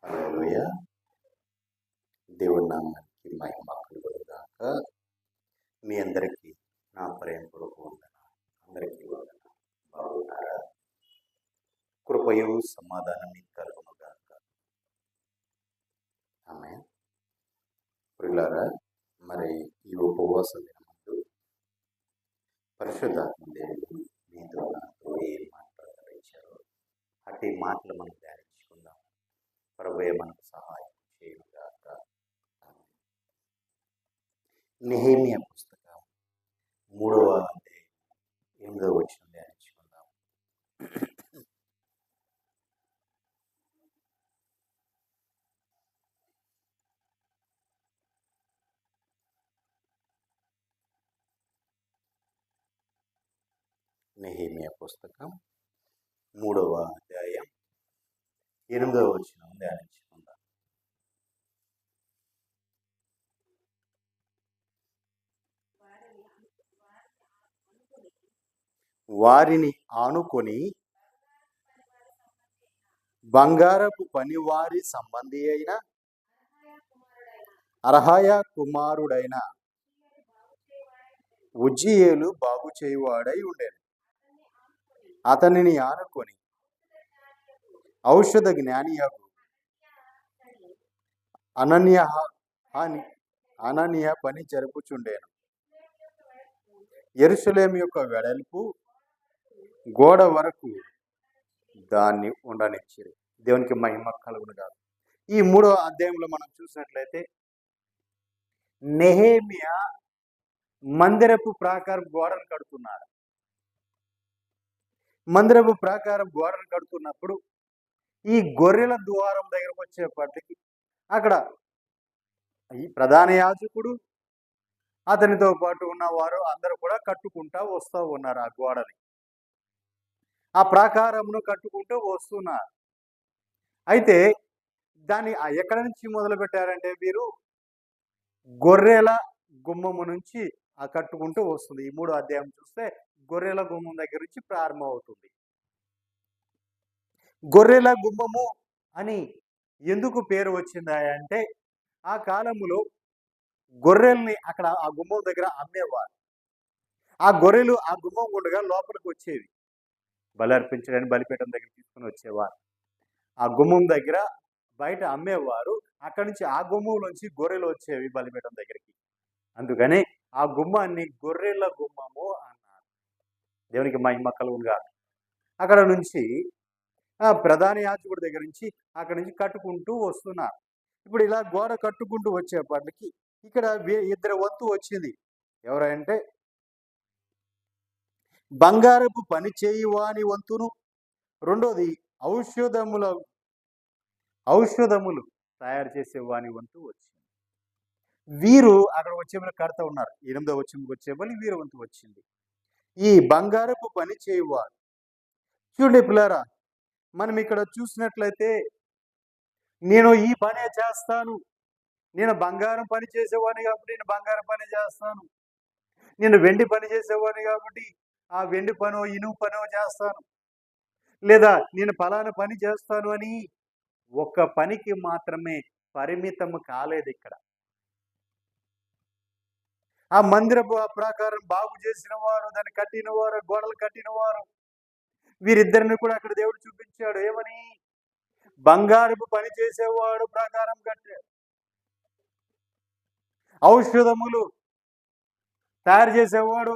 హల్లెలూయా. దేవుని నామానికి మహిమ కలుగునుగాక. మీ అందరికీ నా ప్రేమపూర్వక వందనాలు. అందరికీ వందనాలు. బాగున్నారా? కృపయు సమాధానం మీకు కలుగునుగాక. ఆమేన్. ప్రియులారా, మరి ఈ ఉపవాస దినమందు పరిశుద్ధాత్మ దేవుడు మీతో నాతో ఏం మాట్లాడారు అట్టి మాటలు మనం ధ్యానించుకుందాం. ప్రభువే మనకు సహాయం చేయునుగాక. నెహెమీయా పుస్తకం 3వ అధ్యాయం 8వ వచనం ధ్యానించుకుందాం. నెహెమీయా పుస్తకం 3వ అధ్యాయం 8వ వచనం ధ్యానించుకుందాం. వారిని ఆనుకొని బంగారపు పనివారి సంబంధి అయిన అర్హయా కుమారుడైన ఉజ్జియేలు బాగు చేయువాడై ఉండేను. అతనిని ఆనుకొని ఔషధ జ్ఞానియగు అననీయ పని జరుపుచుండేను. యెరూషలేము యొక్క వెడల్పు గోడ వరకు దాన్ని ఉండనిచ్చిరి. దేవునికి మహిమ కలుగునుగాక. ఈ 3వ అధ్యాయంలో మనం చూసినట్లయితే నెహెమీయా మందిరపు ప్రాకారం గోడను కడుతున్నాడు. మందిరపు ప్రాకారం గోడను కడుతున్నప్పుడు ఈ గొర్రెల ద్వారం దగ్గరకు వచ్చేపటికి అక్కడ ఈ ప్రధాన యాజకుడు అతనితో పాటు ఉన్నవారు అందరూ కూడా కట్టుకుంటా వస్తూ ఉన్నారు. ఆ గోడని, ఆ ప్రాకారమును కట్టుకుంటూ వస్తున్నారు. అయితే దాన్ని ఎక్కడి నుంచి మొదలు పెట్టారంటే వీరు గొర్రెల గుమ్మము నుంచి ఆ కట్టుకుంటూ వస్తుంది. ఈ 3వ అధ్యాయం చూస్తే గొర్రెల గుమ్మం దగ్గర నుంచి ప్రారంభం అవుతుంది. గొర్రెల గుమ్మము అని ఎందుకు పేరు వచ్చిందా అంటే ఆ కాలములో గొర్రెల్ని అక్కడ ఆ గుమ్మం దగ్గర అమ్మేవారు. ఆ గొర్రెలు ఆ గుమ్మం గుండగా లోపలికి వచ్చేవి. బలి అర్పించడానికి బలిపీఠం దగ్గర తీసుకుని వచ్చేవారు. ఆ గుమ్మం దగ్గర బయట అమ్మేవారు. అక్కడి నుంచి ఆ గుమ్మం నుంచి గొర్రెలు వచ్చేవి బలిపీఠం దగ్గరికి. అందుకని ఆ గుమ్మాన్ని గొర్రెల గుమ్మము అన్నారు. దేవునికి మహిమ కలుగునుగాక. అక్కడ నుంచి ప్రధాన యాజకుడి దగ్గర నుంచి అక్కడి నుంచి కట్టుకుంటూ వస్తున్నారు. ఇప్పుడు ఇలా గోడ కట్టుకుంటూ వచ్చేపటికి ఇక్కడ ఇద్దరు వంతు వచ్చింది. ఎవరంటే బంగారపు పని చేయువాని వంతును, రెండోది ఔషధములు తయారు చేసే వాని వంతు వచ్చింది. వీరు అక్కడ వచ్చేమని కడతా ఉన్నారు. 8వ వచనంకి వచ్చేమని వీరు వంతు వచ్చింది. ఈ బంగారపు పని చేయువారు చూడండి పిల్లారా, మనం ఇక్కడ చూసినట్లయితే నేను ఈ పనే చేస్తాను, నేను బంగారం పని చేసేవాడిని కాబట్టి నేను బంగారం పని చేస్తాను, నేను వెండి పని చేసేవాడిని కాబట్టి ఆ వెండి పనో ఇనుము పనో చేస్తాను, లేదా నేను ఫలానా పని చేస్తాను అని ఒక్క పనికి మాత్రమే పరిమితము కాలేదు. ఇక్కడ ఆ మందిరపు ప్రాకారం బాగు చేసిన వారు, దాన్ని కట్టిన వారు, గోడలు కట్టిన వారు, వీరిద్దరిని కూడా అక్కడ దేవుడు చూపించాడు. ఏమని? బంగారపు పని చేసేవాడు ప్రాకారం కట్టాడు, ఔషధములు తయారు చేసేవాడు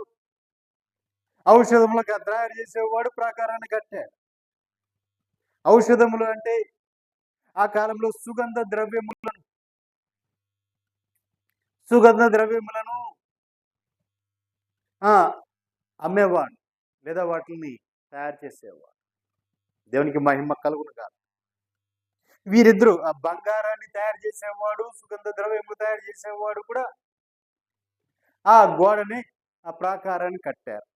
ప్రాకారాన్ని కట్టాడు. ఔషధములు అంటే ఆ కాలంలో సుగంధ ద్రవ్యములను అమ్మేవాడు, లేదా వాటిని తయారు చేసేవాడు. దేవునికి మహిమ కలుగునుగాక. వీరిద్దరూ ఆ బంగారాన్ని తయారు చేసేవాడు, సుగంధ ద్రవ్యములు తయారు చేసేవాడు కూడా ఆ గోడని, ఆ ప్రాకారాన్ని కట్టారు.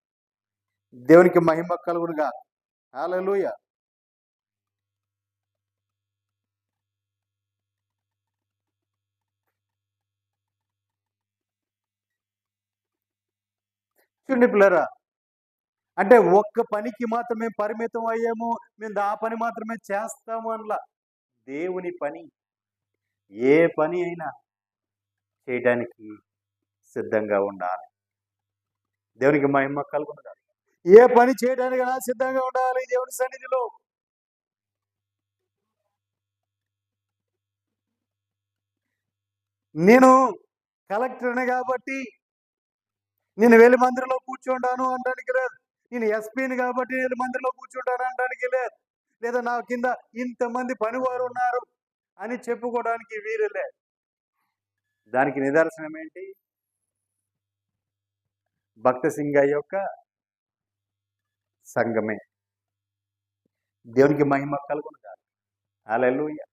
దేవునికి మహిమ కలుగునుగాక. హల్లెలూయా. చూడండి పిల్లరా, అంటే ఒక్క పనికి మాత్రమే పరిమితం అయ్యాము, మేము ఆ పని మాత్రమే చేస్తాము అనలా. దేవుని పని, ఏ పని అయినా చేయడానికి సిద్ధంగా ఉండాలి. దేవునికి మహిమ కలుగునుగాక. ఏ పని చేయడానికైనా సిద్ధంగా ఉండాలి దేవుని సన్నిధిలో. నేను కలెక్టర్‌ని కాబట్టి నేను వెళ్లి మందిరంలో కూర్చుంటాను అనడానికి లేదు. నేను ఎస్పీని కాబట్టి నేను మందిరంలో కూర్చుంటాను అనడానికి లేదు. లేదా నా కింద ఇంతమంది పనివారు ఉన్నారు అని చెప్పుకోవడానికి వీలు లేదు. దానికి నిదర్శనం ఏంటి? భక్త సింగయ్య యొక్క సంఘమే. దేవునికి మహిమ కలుగునుగాక. హల్లెలూయా.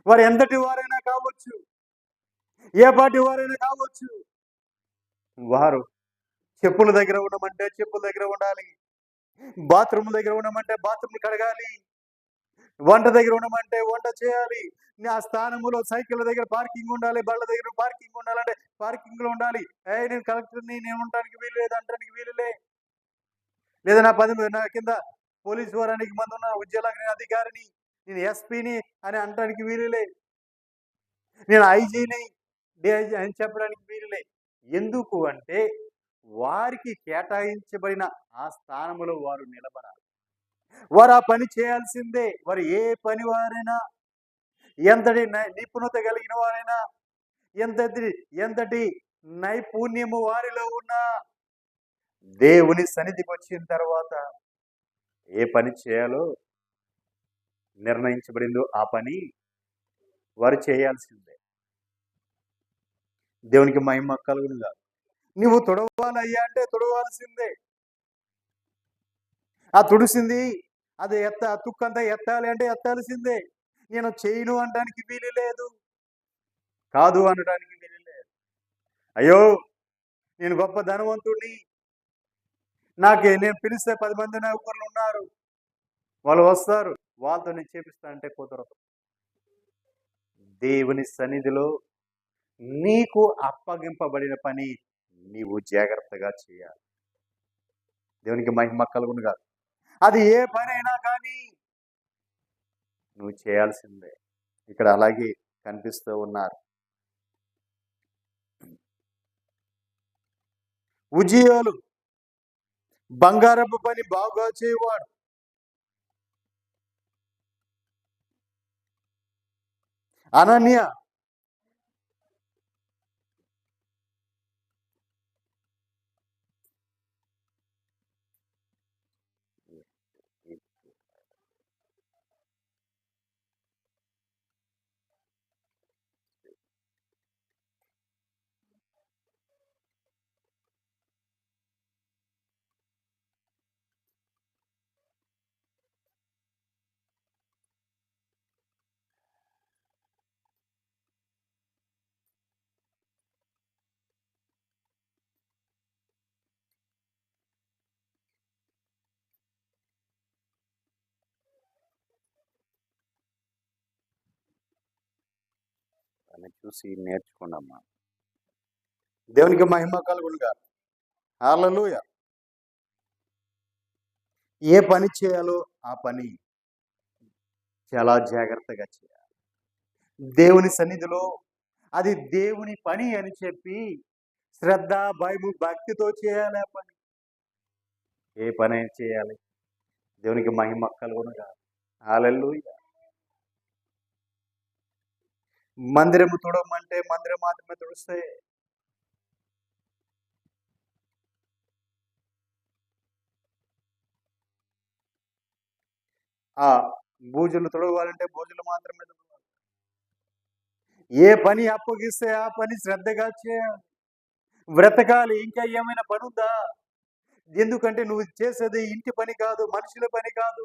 వారు ఎంతటి వారైనా కావచ్చు, ఏ పార్టీ వారైనా కావచ్చు, వారు చెప్పుల దగ్గర ఉండమంటే చెప్పుల దగ్గర ఉండాలి. బాత్రూమ్ దగ్గర ఉండమంటే బాత్రూమ్ కడగాలి. వంట దగ్గర ఉండమంటే వంట చేయాలి. ఆ స్థానములో సైకిళ్ళ దగ్గర పార్కింగ్ ఉండాలి. బళ్ళ దగ్గర పార్కింగ్ ఉండాలంటే పార్కింగ్‌లో ఉండాలి. నేను కలెక్టర్‌ని, నేను ఉండటానికి వీలు లేదు అనటానికి వీలులే. లేదా నా కింద పోలీసు వారు అనేక మంది ఉన్నారు. ఉద్యోగాల అధికారిని, నేను ఎస్పీని అని అనటానికి వీలులే. నేను ఐజీని, డీఐజీ అని చెప్పడానికి వీలులే. ఎందుకు అంటే వారికి కేటాయించబడిన ఆ స్థానములో వారు నిలబడాలి. వారు ఆ పని చేయాల్సిందే. వారు ఏ పని వారైనా, ఎంతటి నిపుణత కలిగిన వారైనా, ఎంతటి నైపుణ్యము వారిలో ఉన్నా, దేవుని సన్నిధికి వచ్చిన తర్వాత ఏ పని చేయాలో నిర్ణయించబడిందో ఆ పని వారు చేయాల్సిందే. దేవునికి మహిమ కలుగునుగాక. నువ్వు తుడవాలయ్యా అంటే తుడవాల్సిందే. ఆ తుడిసింది అది తుక్కంతా ఎత్తాలి అంటే ఎత్తాల్సిందే. నేను చేయను అనడానికి వీలు లేదు. కాదు అనడానికి వీలు లేదు. అయ్యో నేను గొప్ప ధనవంతుడిని, నేను పిలిస్తే 10 మంది నౌకర్లు ఉన్నారు, వాళ్ళు వస్తారు, వాళ్ళతో నేను చేపిస్తా అంటే కుదరదు. దేవుని సన్నిధిలో నీకు అప్పగింపబడిన పని నీవు జాగ్రత్తగా చేయాలి. దేవునికి మహిమ కలుగునుగాక. అది ఏ పనైనా కానీ నువ్వు చేయాల్సిందే. ఇక్కడ అలాగే కనిపిస్తూ ఉన్నారు. ఉజ్జియాలు బంగారపు పని బాగా చేయవాడు. అనన్య అని చూసి నేర్చుకోండమ్మా. దేవునికి మహిమ కలుగునుగాక. హల్లెలూయా. ఏ పని చేయాలో ఆ పని చాలా జాగ్రత్తగా చేయాలి. దేవుని సన్నిధిలో అది దేవుని పని అని చెప్పి శ్రద్ధ, భయము, భక్తితో చేయాలి ఆ పని. ఏ పని చేయాలి. దేవునికి మహిమ కలుగునుగాక. హల్లెలూయా. మందిరము తుడవమంటే మందిరం మాత్రమే తుడిస్తే ఆ బూజులు తుడవాలంటే బూజులు మాత్రమే తుడవాలి. ఏ పని అప్పగిస్తే ఆ పని శ్రద్ధగా చేయాలి. బ్రతకాలి. ఇంకా ఏమైనా పని ఉందా? ఎందుకంటే నువ్వు చేసేది ఇంటి పని కాదు, మనుషుల పని కాదు.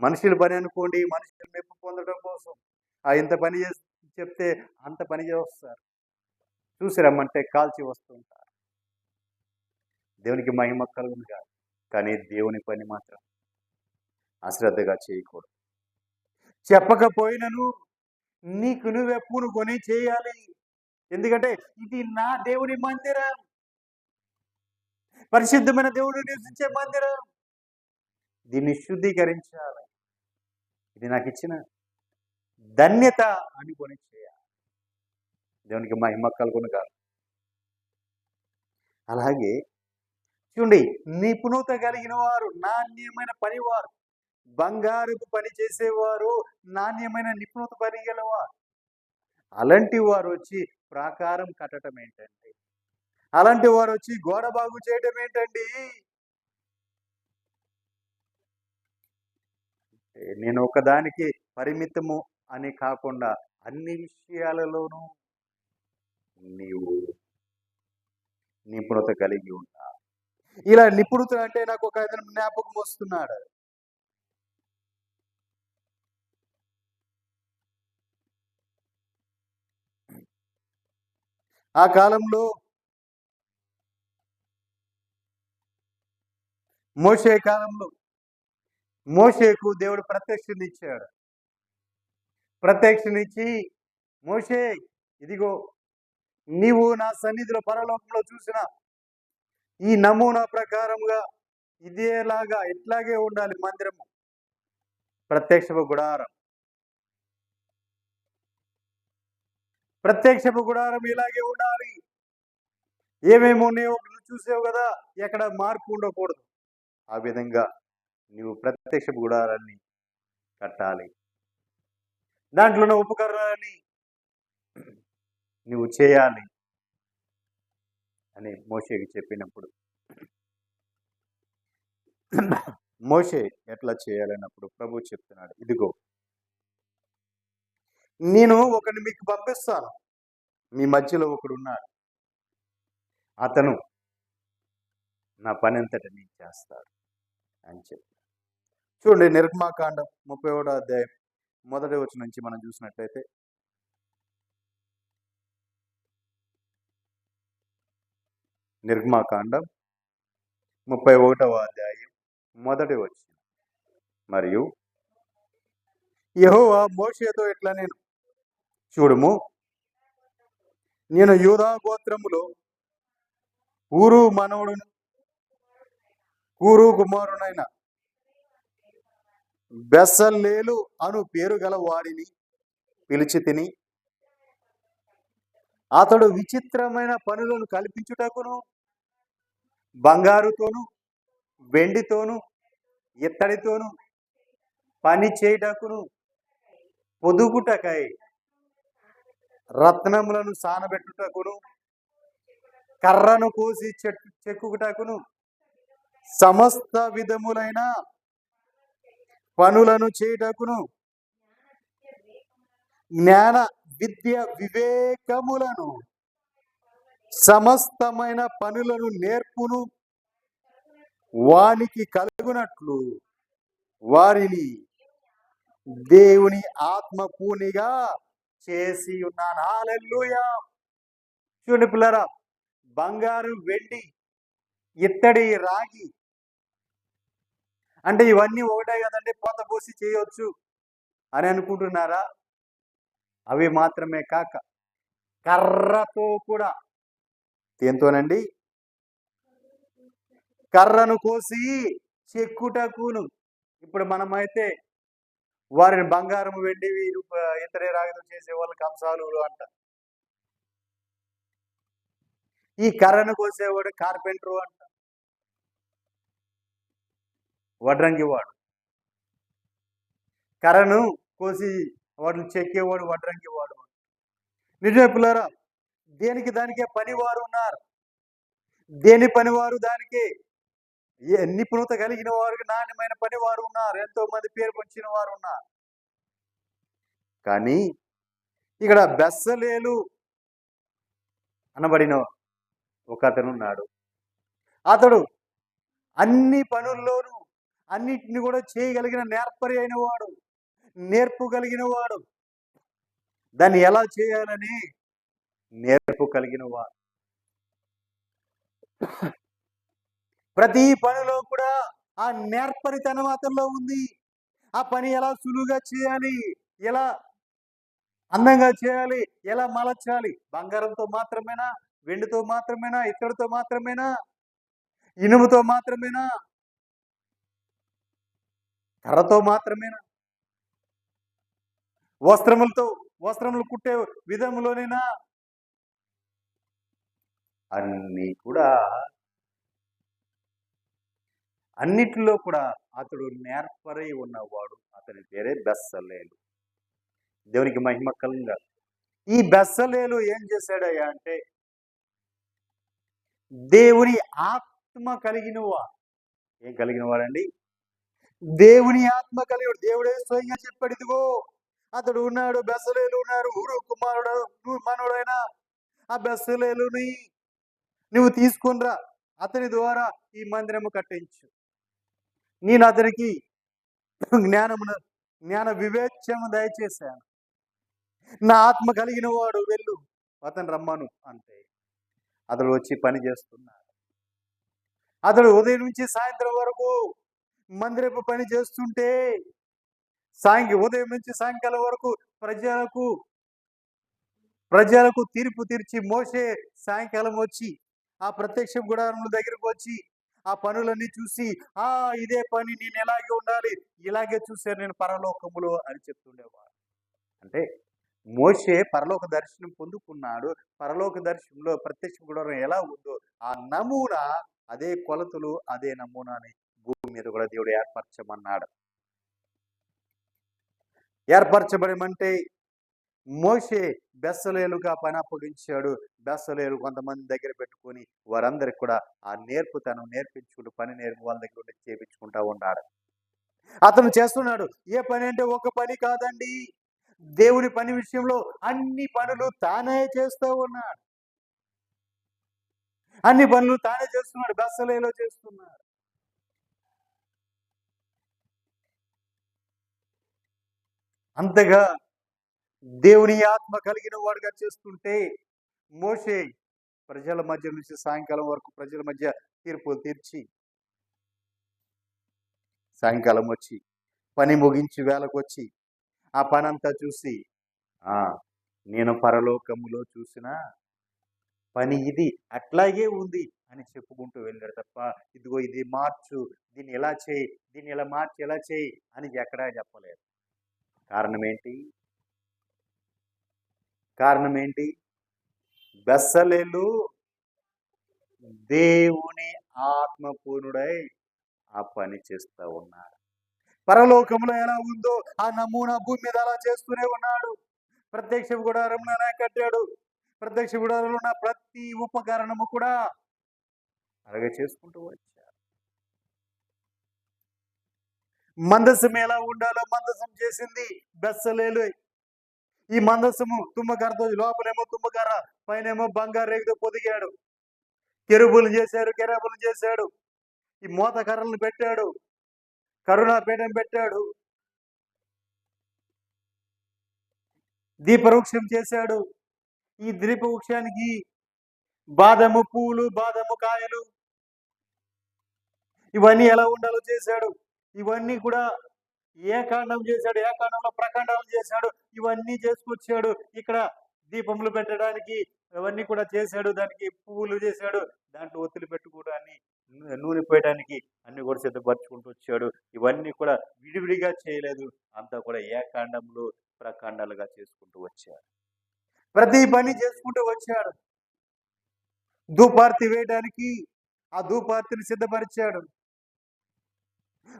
మనుషుల పని అనుకోండి, మనుషులు మెప్పు పొందడం కోసం ఇంత పని చెప్తే అంత పని చేస్తారు. చూసి రమ్మంటే కాల్చి వస్తుంటారు. దేవునికి మహిమ కలుగునుగాక. కానీ దేవుని పని మాత్రం అశ్రద్ధగా చేయకూడదు. చెప్పకపోయినను నీకు నువ్వే పూనుకొని చేయాలి. ఎందుకంటే ఇది నా దేవుని మందిరం, పరిశుద్ధమైన దేవుడు నివసించే మందిరం. దీన్ని శుద్ధీకరించాలి. ఇది నాకు ఇచ్చిన ధన్యత అనుకొని చేయాలి. దేవునికి మహిమ కలుగును గాక. అలాగే చూడండి, నిపుణత కలిగిన వారు, నాణ్యమైన పనివారు, బంగారపు పని చేసేవారు, నాణ్యమైన నిపుణత పని గలవారు, అలాంటి వారు వచ్చి ప్రాకారం కట్టడం ఏంటండి? అలాంటి వారు వచ్చి గోడ బాగు చేయడం ఏంటండి? నేను ఒకదానికి పరిమితము అని కాకుండా అన్ని విషయాలలోనూ నీవు నిపుణత కలిగి ఉంటా. ఇలా నిపుణత అంటే నాకు ఒక ఆయన జ్ఞాపకం వస్తున్నాడు. ఆ కాలంలో మోషే కాలంలో మోషేకు దేవుడు ప్రత్యక్షనిచ్చాడు. ప్రత్యక్షనిచ్చి, మోషే ఇదిగో నీవు నా సన్నిధిలో పరలోకంలో చూసిన ఈ నమూనా ప్రకారంగా ఇదేలాగా ఇట్లాగే ఉండాలి మందిరము, ప్రత్యక్షపు గుడారం. ప్రత్యక్షపు గుడారం ఇలాగే ఉండాలి. ఏమేమో నీవు చూసావు కదా, ఎక్కడ మార్పు ఉండకూడదు. ఆ విధంగా నీవు ప్రత్యక్షపు గుడారాన్ని కట్టాలి. దాంట్లో ఉన్న ఉపకరణాన్ని నువ్వు చేయాలి అని మోషేకి చెప్పినప్పుడు, మోషే ఎట్లా చేయాలన్నప్పుడు ప్రభు చెప్తున్నాడు, ఇదిగో నేను ఒకరిని మీకు పంపిస్తాను, మీ మధ్యలో ఒకడు ఉన్నాడు, అతను నా పని అంతటిని చేస్తాడు అని చెప్పి. చూడండి, నిర్గమాకాండం 31వ అధ్యాయం 1వ వచనం నుంచి మనం చూసినట్లయితే, నిర్గమాకాండం 31వ అధ్యాయం 1వ వచనం. మరియు యెహోవా మోషేతో ఇట్లా నేను చూడుము, నేను యూదా గోత్రములో ఊరు మనవడును కూరు కుమారునైన బెసల్లేలు అను పేరు గల వాడిని పిలిచి తిని, అతడు విచిత్రమైన పనులను కల్పించుటకును, బంగారుతోను వెండితోను ఇత్తడితోను పని చేయుటకును, పొదుగుటకై రత్నములను సానబెట్టుటకును, కర్రను కోసి చెక్కుటకును, సమస్త విధములైన పనులను చేయుటకును, జ్ఞాన విద్య వివేకములను సమస్తమైన పనులను నేర్పును, వానికి కలుగునట్లు వారిని దేవుని ఆత్మపూనిగా చేసి ఉన్నాను. హల్లెలూయా. చూడండి పిల్లరా, బంగారు వెండి ఇత్తడి రాగి అంటే ఇవన్నీ ఒకటే కదండి, పోత పోసి చేయొచ్చు అని అనుకుంటున్నారా? అవి మాత్రమే కాక కర్రతో కూడా, దేంతోనండి? కర్రను కోసి చెక్కుటకును. ఇప్పుడు మనమైతే వారిని బంగారం వెండి ఇతరే రాగితో చేసే వాళ్ళు కంసాలు అంట. ఈ కర్రను కోసేవాడు కార్పెంటరు అంట, వడ్రంగి వాడు. కర్రను కోసి వాటిని చెక్కేవాడు వడ్రంగి వాడు. నిజమే పిల్లరా, దేనికి దానికే పనివారు ఉన్నారు. దేని పనివారు దానికి నిపుణత కలిగిన వారు, నాణ్యమైన పనివారు ఉన్నారు, ఎంతో మంది పేరు పొందిన వారు ఉన్నారు. కానీ ఇక్కడ బెసలేలు అనబడిన ఒక అతను ఉన్నాడు. అతడు అన్ని పనుల్లోనూ అన్నిటిని కూడా చేయగలిగిన నేర్పరి అయిన వాడు, నేర్పు కలిగిన వాడు, దాన్ని ఎలా చేయాలని నేర్పు కలిగిన వాడు. ప్రతి పనిలో కూడా ఆ నేర్పరితనం అతనిలో ఉంది. ఆ పని ఎలా సులువుగా చేయాలి, ఎలా అందంగా చేయాలి, ఎలా మలచాలి, బంగారంతో మాత్రమేనా, వెండితో మాత్రమేనా, ఇత్తడితో మాత్రమేనా, ఇనుముతో మాత్రమేనా, కర్రతో మాత్రమేనా? వస్త్రములతో వస్త్రములు కుట్టే విధములోనైనా అన్నీ కూడా అన్నిటిలో కూడా అతడు నేర్పరై ఉన్నవాడు. అతని పేరే బెస్సలేలు. దేవునికి మహిమ కలుగుగా. ఈ బెస్సలేలు ఏం చేశాడయ్యా అంటే దేవుని ఆత్మ కలిగిన వాడు. ఏం కలిగిన వాడండి? దేవుని ఆత్మ కలిగిన దేవుడే స్వయంగా చెప్పాడు, ఇదిగో అతడు ఉన్నాడు, బెస్సలేలు ఉన్నారు, ఊరు కుమారుడు మనోడైన ఆ బెస్సలేలుని నువ్వు తీసుకునిరా, అతని ద్వారా ఈ మందిరము కట్టించు. నేను అతనికి జ్ఞాన వివేచము దయచేశాను. నా ఆత్మ కలిగిన వాడు వెళ్ళు, అతను రమ్మను అంటే అతడు వచ్చి పని చేస్తున్నాడు. అతడు ఉదయం నుంచి సాయంత్రం వరకు మందిరపు పని చేస్తుంటే ఉదయం నుంచి సాయంకాలం వరకు ప్రజలకు తీర్పు తీర్చి మోషే సాయంకాలం వచ్చి ఆ ప్రత్యక్ష గుడారముల దగ్గరకు వచ్చి ఆ పనులన్నీ చూసి ఇదే పని, నేను ఎలాగే ఉండాలి, ఇలాగే చూశాను నేను పరలోకములో అని చెప్తుండేవాడు. అంటే మోషే పరలోక దర్శనం పొందుకున్నాడు. పరలోక దర్శనంలో ప్రత్యక్ష గుడారం ఎలా ఉందో ఆ నమూనా, అదే కొలతలు, అదే నమూనాని భూమి మీద కూడా దేవుడు ఏర్పరచమన్నాడు. ఏర్పరచబడమంటే మోషే బెస్సలేలుగా పని అప్పగించాడు. బెస్సలేలు కొంతమంది దగ్గర పెట్టుకొని వారందరికి కూడా ఆ నేర్పుతనం నేర్పించుకుంటూ పని వాళ్ళ దగ్గర ఉండి చేపించుకుంటా ఉన్నాడు. అతను చేస్తున్నాడు. ఏ పని అంటే ఒక పని కాదండి, దేవుని పని విషయంలో అన్ని పనులు తానే చేస్తూ ఉన్నాడు. అన్ని పనులు తానే చేస్తున్నాడు, బెస్సలేలు చేస్తున్నాడు. అంతగా దేవుని ఆత్మ కలిగిన వాడుగా చేస్తుంటే మోషే ప్రజల మధ్య నుంచి సాయంకాలం వరకు ప్రజల మధ్య తీర్పులు తీర్చి సాయంకాలం వచ్చి పని ముగించి వేళకు వచ్చి ఆ పని అంతా చూసి నేను పరలోకములో చూసిన పని ఇది అట్లాగే ఉంది అని చెప్పుకుంటూ వెళ్ళాడు తప్ప, ఇదిగో ఇది మార్చు, దీన్ని ఎలా చేయి, దీన్ని ఎలా మార్చి ఎలా చేయి అని ఎక్కడా చెప్పలేదు. కారణం ఏంటి? బెస్సలేలు దేవుని ఆత్మపూర్ణుడై ఆ పని చేస్తూ ఉన్నాడు. పరలోకంలో ఎలా ఉందో ఆ నమూనా భూమి మీద అలా చేస్తూనే ఉన్నాడు. ప్రత్యక్ష గుడారంలోనే కట్టాడు. ప్రత్యక్ష గుడారంలో ఉన్న ప్రతి ఉపకరణము కూడా అలాగే చేసుకుంటూ వచ్చాడు. మందసం ఎలా ఉండాలో మందసం చేసింది బెస్సలేలు. ఈ మందసము తుమ్మకర్రతో, లోపలేమో తుమ్మకర్ర, పైనేమో బంగారు రేగుతో పొదిగాడు. కెరూబులు చేశాడు. ఈ మోత కర్రలను పెట్టాడు. కరుణాపీఠం పెట్టాడు. దీపవృక్షం చేశాడు. ఈ దీపవృక్షానికి బాదము పూలు, బాదము కాయలు, ఇవన్నీ ఎలా ఉండాలో చేశాడు. ఇవన్నీ కూడా ఏకాండం చేశాడు. ఏకాండంలో ప్రకాండాలు చేశాడు. ఇవన్నీ చేసుకొచ్చాడు. ఇక్కడ దీపములు పెట్టడానికి ఇవన్నీ కూడా చేశాడు. దానికి పువ్వులు చేశాడు. దాంట్లో ఒత్తులు పెట్టుకోవడానికి, నూనె పోయడానికి అన్ని కూడా సిద్ధపరచుకుంటూ వచ్చాడు. ఇవన్నీ కూడా విడివిడిగా చేయలేదు. అంతా కూడా ఏకాండంలో ప్రకాండాలుగా చేసుకుంటూ వచ్చాడు. ప్రతి పని చేసుకుంటూ వచ్చాడు. ధూపార్తి వేయడానికి ఆ ధూపార్తిని సిద్ధపరిచాడు.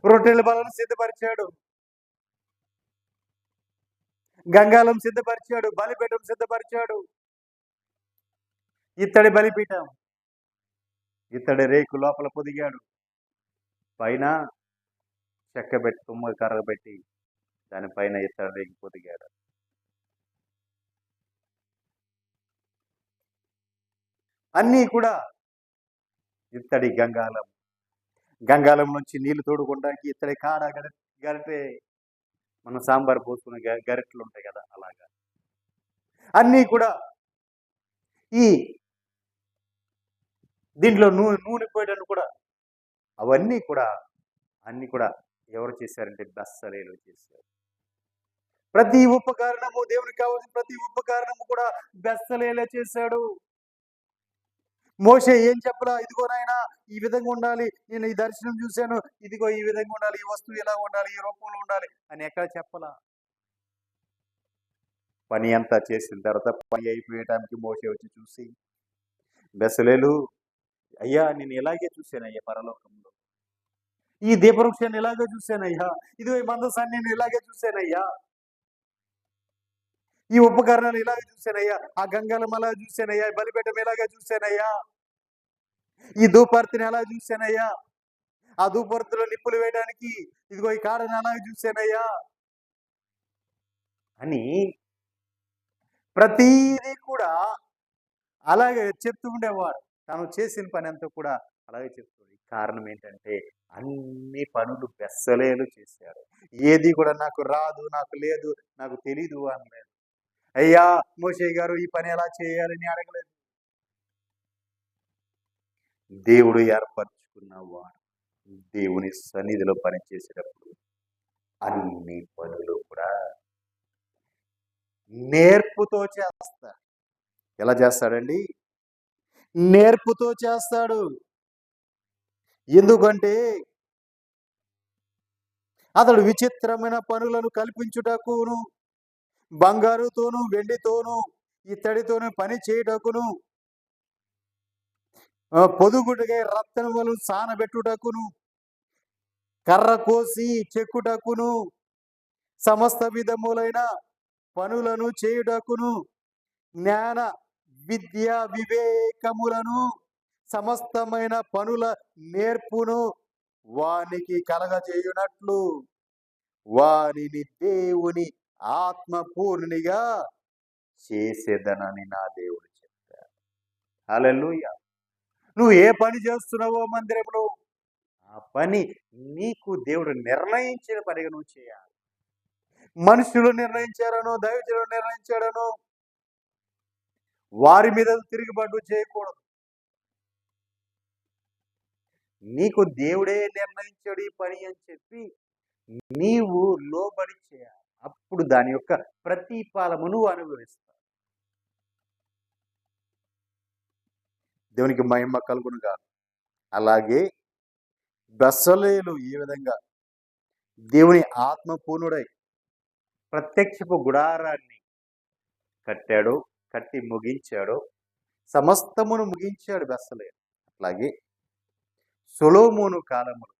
రొట్టెల బలను సిద్ధపరిచాడు. గంగాలం సిద్ధపరిచాడు. బలిపీఠం సిద్ధపరిచాడు. ఇత్తడి బలిపీఠం, ఇత్తడి రేకు లోపల పొదిగాడు. పైన చెక్క పెట్టి తుమ్మ కర్ర పెట్టి దానిపైన ఇత్తడి రేకు పొదిగాడు. అన్నీ కూడా ఇత్తడి గంగాలం నుంచి నీళ్లు తోడుకోవడానికి ఇత్తడి కాడ గరిటె, మనం సాంబార్ పోసుకునే గరిటెలు ఉంటాయి కదా, అలాగా అన్నీ కూడా. ఈ దీంట్లో నూనె పోయడానికి కూడా అవన్నీ కూడా అన్ని కూడా ఎవరు చేశారంటే బెస్సలేలు చేశారు. ప్రతి ఉపకరణము, దేవునికి కావాల్సిన ప్రతి ఉపకరణము కూడా బెస్సలేలే చేశాడు. మోషే ఏం చెప్పలా, ఇదిగో నాయనా ఈ విధంగా ఉండాలి, నేను ఈ దర్శనం చూశాను, ఇదిగో ఈ విధంగా ఉండాలి, ఈ వస్తువు ఎలా ఉండాలి, ఈ రూపంలో ఉండాలి అని ఎక్కడ చెప్పలా. పని అంతా చేసిన తర్వాత పని అయిపోయటానికి మోషే వచ్చి చూసి, బెసలేలు, అయ్యా నేను ఇలాగే చూశానయ్యా పరలోకంలో. ఈ దీపవృక్షాన్ని ఇలాగే చూశానయ్యా. ఇదిగో ఈ మందసాన్ని నేను ఇలాగే చూశానయ్యా. ఈ ఉపకరణాలు ఇలాగే చూశానయ్యా. ఆ గంగలం అలా చూశానయ్యా. ఈ బలిపీఠం ఇలాగే చూశానయ్యా. ఈ ధూపార్తిని ఎలా చూశానయ్యా. ఆ ధూపార్తిలో నిప్పులు వేయడానికి ఇదిగో ఈ కాడని అలాగే చూశానయ్యా అని ప్రతీది కూడా అలాగే చెప్తూ ఉండేవాడు. తను చేసిన పని అంతా కూడా అలాగే చెప్తుంది. కారణం ఏంటంటే అన్ని పనులు బెస్సలేలు చేశాడు. ఏది కూడా నాకు రాదు, నాకు లేదు, నాకు తెలీదు అనలేదు. అయ్యా మోషే గారు ఈ పని ఎలా చేయాలని అడగలేదు. దేవుడు ఏర్పరచుకున్నవాడు దేవుని సన్నిధిలో పనిచేసేటప్పుడు అన్ని పనులు కూడా నేర్పుతో చేస్తాడు. ఎలా చేస్తాడండి? నేర్పుతో చేస్తాడు. ఎందుకంటే అతడు విచిత్రమైన పనులను కల్పించుటకును, బంగారుతోను వెండితోను ఇత్తడితోను పని చేయుటకును, పొదుగుటకై రత్నములను సానబెట్టుటకును, కర్ర కోసి చెక్కుటకును, సమస్త విధములైన పనులను చేయుటకును, జ్ఞాన విద్య వివేకములను సమస్తమైన పనుల నేర్పును వానికి కలగజేయునట్లు వానిని దేవుని ఆత్మపూర్ణిగా చేసేదనని నా దేవుడు చెప్పాడు. హల్లెలూయా. నువ్వు ఏ పని చేస్తున్నావో మందిరంలో ఆ పని నీకు దేవుడు నిర్ణయించిన పనిగా నువ్వు చేయాలి. మనుషులు నిర్ణయించారనో దైవజనులు నిర్ణయించాడనో వారి మీద తిరుగుబాటు చేయకూడదు. నీకు దేవుడే నిర్ణయించాడు ఈ పని అని చెప్పి నీవు లోబడి చేయాలి. అప్పుడు దాని యొక్క ప్రతిఫలము నువ్వు అనుభవిస్తావు. దేవునికి మహిమ కలుగును గాక. అలాగే బెసలేలు ఈ విధంగా దేవుని ఆత్మపూర్ణుడై ప్రత్యక్షపు గుడారాన్ని కట్టాడు, కట్టి ముగించాడు, సమస్తమును ముగించాడు బెసలేలు. అట్లాగే సొలొమోను కాలములో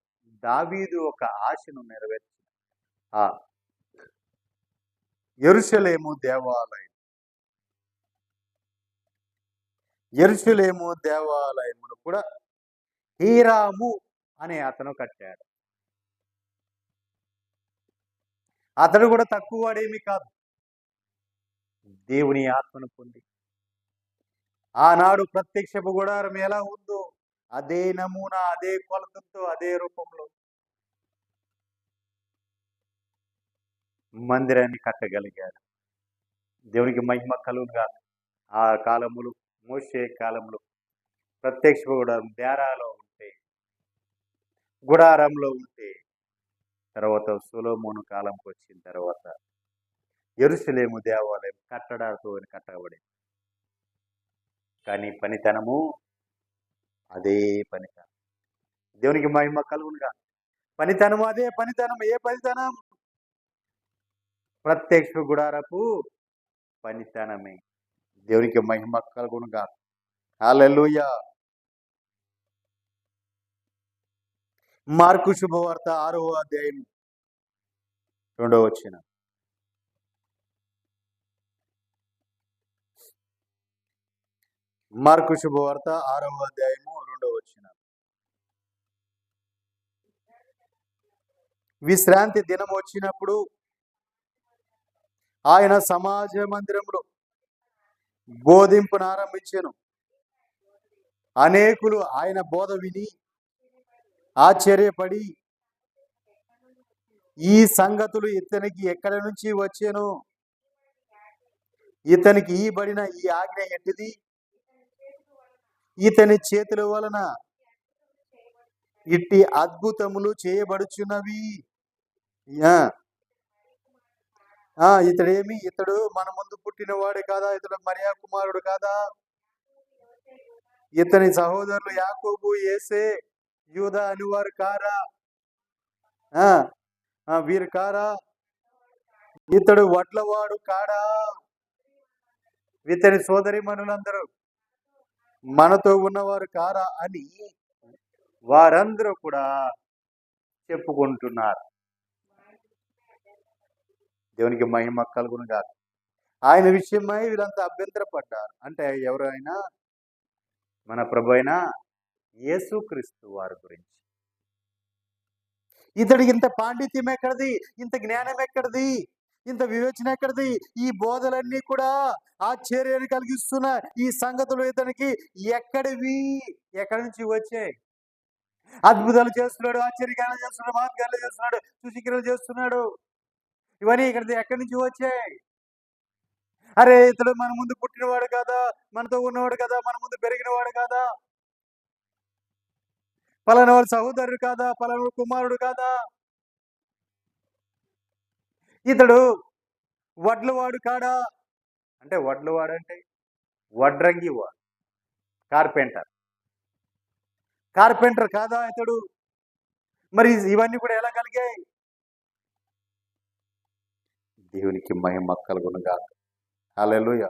దావీదు ఒక ఆశను నెరవేర్చిన ఆ యెరూషలేము దేవాలయం, యెరూషలేము దేవాలయమును కూడా హీరాము అనే అతను కట్టాడు. అతడు కూడా తక్కువ వాడేమి కాదు. దేవుని ఆత్మను పొంది ఆనాడు ప్రత్యక్షపు గుడారం ఎలా ఉందో అదే నమూనా, అదే కొలతతో, అదే రూపంలో మందిరాన్ని కట్టగలిగాడు. దేవునికి మహిమ కలుగుగా. ఆ కాలములు మోషే కాలంలో ప్రత్యక్ష గుడారం డేరాలో ఉంటే, గుడారంలో ఉంటే, తర్వాత సొలొమోను కాలంకి వచ్చిన తర్వాత యెరూషలేము దేవాలయం కట్టడాలతో కట్టబడింది. కానీ పనితనము అదే పనితనం. దేవునికి మహిమ కలుగునుగా. పనితనం అదే పనితనం. ఏ పనితనం? ప్రత్యక్ష గుడారపు పనితనమే. దేవునికి మహిమ కలుగునుగా. హల్లెలూయా. మార్కు శుభవార్త 6వ అధ్యాయం 2వ వచనం. మార్కు శుభవార్త 6వ అధ్యాయము 2వ వచనం. విశ్రాంతి దినం వచ్చినప్పుడు ఆయన సమాజ మందిరంలో బోధింపునారంభించెను. అనేకులు ఆయన బోధ విని ఆశ్చర్యపడి ఈ సంగతులు ఇతనికి ఎక్కడి నుంచి వచ్చేను, ఇతనికి ఇయ్యబడిన ఈ ఆజ్ఞ ఎట్టిది, ఇతని చేతుల వలన ఇట్టి అద్భుతములు చేయబడుచున్నవి. ఇతడు మన ముందు పుట్టినవాడు కాదా, ఇతడు మరియా కుమారుడు కాదా, ఇతని సహోదరులు యాకోబు, యేసే, యూదా అని వారు కారా, వీరు కారా, ఇతడు వడ్లవాడు కాడా, ఇతని సోదరీమణులందరూ మనతో ఉన్నవారు కారా అని వారందరూ కూడా చెప్పుకుంటున్నారు. దేవునికి మహిమ కలుగును గాక. ఆయన విషయమై వీళ్ళంతా అభ్యంతరపడ్డారు. అంటే ఎవరైనా మన ప్రభువైన యేసుక్రీస్తు వారి గురించి. ఇతడికి ఇంత పాండిత్యం ఎక్కడిది? ఇంత జ్ఞానం ఎక్కడిది? ఇంత వివేచన ఎక్కడిది? ఈ బోధలన్నీ కూడా ఆశ్చర్యాన్ని కలిగిస్తున్న ఈ సంగతులు ఇతనికి ఎక్కడివి? ఎక్కడి నుంచి వచ్చాయి? అద్భుతాలు చేస్తున్నాడు, ఆశ్చర్యకార్యాలు చేస్తున్నాడు, మహత్కార్యాలు చేస్తున్నాడు, సూచక్రియలు చేస్తున్నాడు. ఇవన్నీ ఎక్కడి నుంచి వచ్చాయి? అరే ఇతడు మన ముందు పుట్టినవాడు కాదా? మనతో ఉన్నవాడు కదా? మన ముందు పెరిగినవాడు కాదా? పలానా వాడు సహోదరుడు కాదా? పలానా కుమారుడు కాదా? ఇతడు వడ్లవాడు కాడా? అంటే వడ్లవాడు అంటే వడ్రంగి వాడు, కార్పెంటర్. కార్పెంటర్ కాదా ఇతడు? మరి ఇవన్నీ కూడా ఎలా కలిగాయి? దేవునికి మహిమ కలుగును గాక. హల్లెలూయా.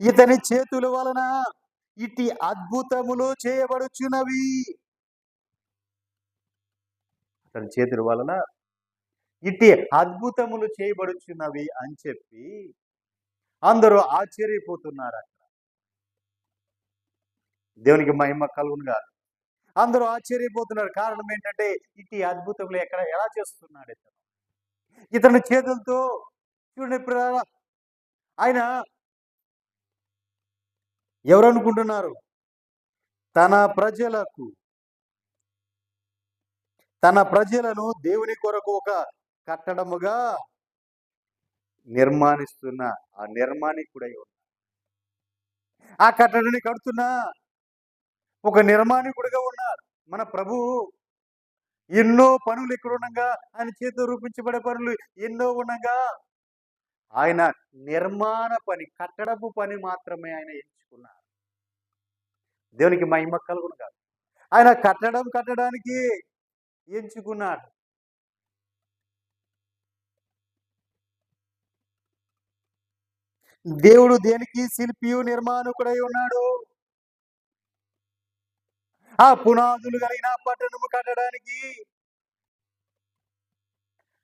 ఇతని చేతుల వలన ఇట్టి అద్భుతములు చేయబడుచున్నవి. ఇతని చేతుల వలన ఇట్టి అద్భుతములు చేయబడుచున్నవి అని చెప్పి అందరూ ఆశ్చర్యపోతున్నారు. దేవునికి మహిమ కలుగును గాక. అందరూ ఆశ్చర్యపోతున్నారు. కారణం ఏంటంటే ఇట్టి అద్భుతములు ఎలా చేస్తున్నాడు ఇతను? ఇతని చేతులతో చూడండి. ఇప్పుడు ఆయన ఎవరు అనుకుంటున్నారు? తన ప్రజలను దేవుని కొరకు ఒక కట్టడముగా నిర్మాణిస్తున్న ఆ నిర్మాణికుడై ఉన్నాడు. ఆ కట్టడాన్ని కడుతున్న ఒక నిర్మాణికుడిగా ఉన్నారు. మన ప్రభు ఎన్నో పనులు ఇక్కడ ఉండగా, ఆయన చేతితో రూపించబడే పనులు ఎన్నో ఉండగా, ఆయన నిర్మాణ పని, కట్టడపు పని మాత్రమే ఆయన ఎంచుకున్నారు. దేవునికి మహిమ కలుగును గాక. ఆయన కట్టడానికి ఎంచుకున్నాడు. దేవుడు దేనికి శిల్పియు నిర్మాణకుడై ఉన్నాడు? ఆ పునాదులు కలిగిన పట్టణము కట్టడానికి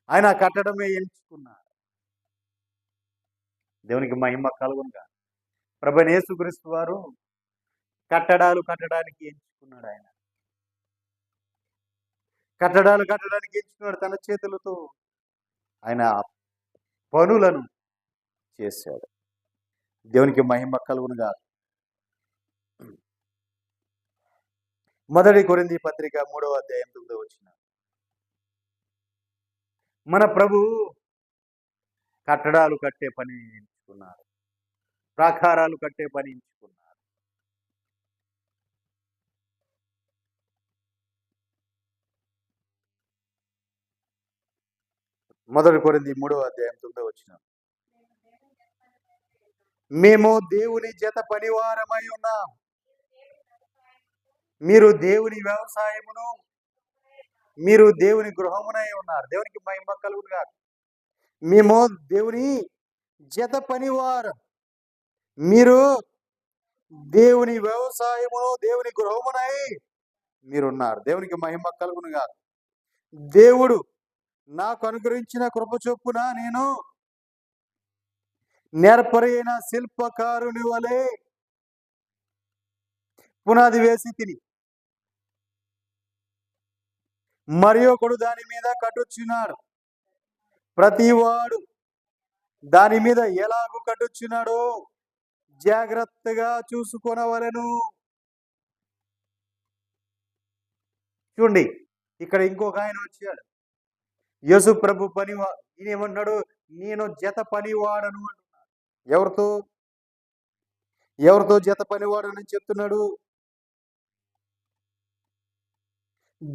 ఆయన కట్టడమే ఎంచుకున్నాడు. దేవునికి మహిమ కలుగును గాక. ప్రభువైన యేసుక్రీస్తు వారు కట్టడాలు కట్టడానికి ఎంచుకున్నాడు. ఆయన కట్టడాలు కట్టడానికి ఎంచుకున్నాడు. తన చేతులతో ఆయన పనులను చేశాడు. దేవునికి మహిమ కలుగును గాక. మొదటి కొరింథీ పత్రిక 3వ అధ్యాయం 9వ వచనం. మన ప్రభు కట్టడాలు కట్టే పని ఎంచుకున్నారు. ప్రాకారాలు కట్టే పని ఎంచుకున్నారు. మొదటి కొరింథీ 3వ అధ్యాయం 9వ వచనం. మేము దేవుని జత పనివారమై ఉన్నాం. మీరు దేవుని వ్యవసాయమును, మీరు దేవుని గృహమునై ఉన్నారు. దేవునికి మహిమ కలుగును గాక. మేము దేవుని జత పనివారం, మీరు దేవుని వ్యవసాయమును, దేవుని గృహమునై మీరున్నారు. దేవునికి మహిమ కలుగును గాక. దేవుడు నాకు అనుగ్రహించిన కృప చొప్పున నేను నేర్పరైన శిల్పకారుని వలె పునాది వేసి తిని, మరి ఒకడు దాని మీద కట్టుచున్నాడు. ప్రతివాడు దాని మీద ఎలాగూ కట్టుచున్నాడో జాగ్రత్తగా చూసుకొనవలెను. చూడండి, ఇక్కడ ఇంకొక ఆయన వచ్చాడు. యేసు ప్రభు ఈయన ఏమన్నాడు? నేను జత పనివాడను అంటున్నాడు. ఎవరితో జత పనివాడని చెప్తున్నాడు?